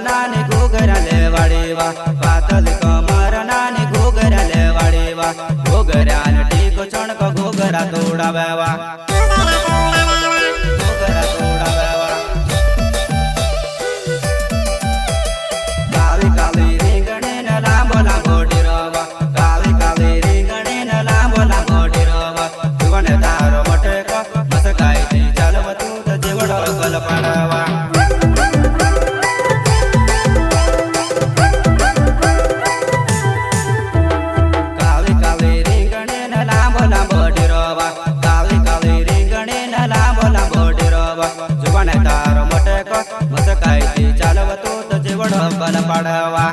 नानी घोगऱ्याले वाडेवा पातळ कमर नानी घोगऱ्याले वाडेवा घोगऱ्यान टेक चणक घोगरा तोडाव्यावा घोगरा तोडाव्यावा काळी काळी रिंगणेन लांब लांब डिरवा काळी काळी रिंगणेन लांब लांब डिरवा जीवनदार मटक मस काय ती चालवतू तर जेवढ कल पाडावा काळी काळी रिंगणेन लांब लांब डिरवा काळी काळी रिंगणेन लांब लांब डिरवा जीवनदार मटक मस काय ती चालवतू तर जेवढ कल पाडावा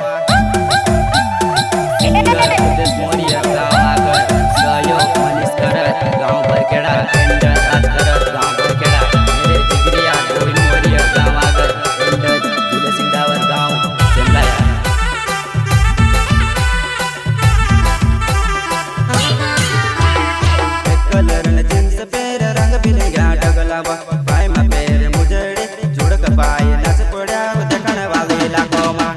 मोरिया गावागड सहयोग मनीस करत गाव बरखेडा खंड सात करत गाव बरखेडा मेरे जिगरिया गोविंद मोरिया गावागड खंड तुलसिंगावर गाव शिमलाया कलरन जीन्स पेर रंग बिलंग्या डगलावा पाय मा पेर मुजडे जोडक पाय नाच पड्या देखण वालेला कोमा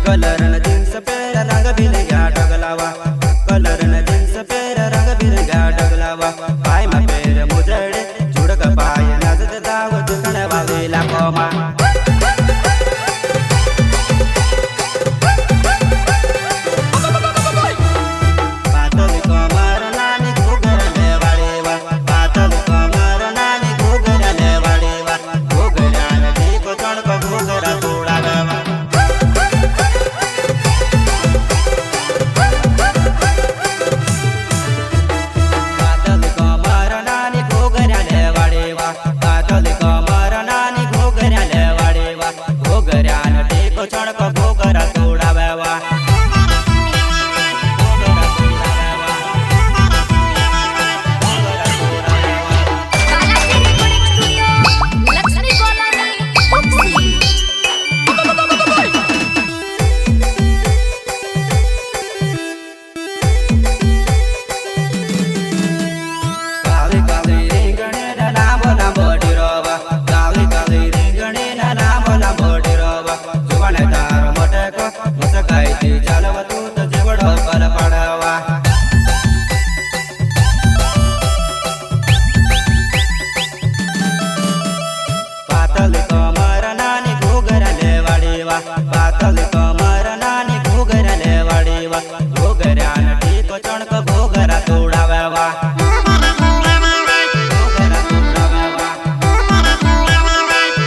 कलरन जीन्स पेर रंग बिलंग्या डगलावा कलरन जीन्स पेर रंग बिलंग्या डगलावा पाय मा पेर मुजडे जोडक पाय नाचत दाव देखण वालेला कोमा पातळ कमर नानी घोगऱ्याले वाडेवा घोगऱ्यान टेक चणक घोगरा तोडाव्यावा घोगरा तोडाव्यावा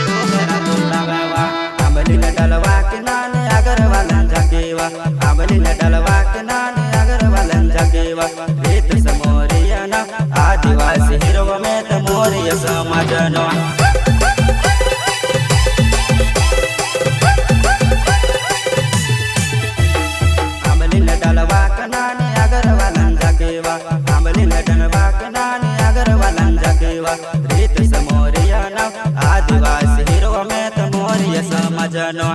घोगरा तोडाव्यावा आंबली डलवा के नानी अगरवालन जाकेवा आंबली डलवा के नानी अगरवालन जाकेवा रेत समोरियाना आदिवासी हिरव में त मोरिय समाजनो रीत समोरिया आदिवासी हिरव में त मोरिय समझनो।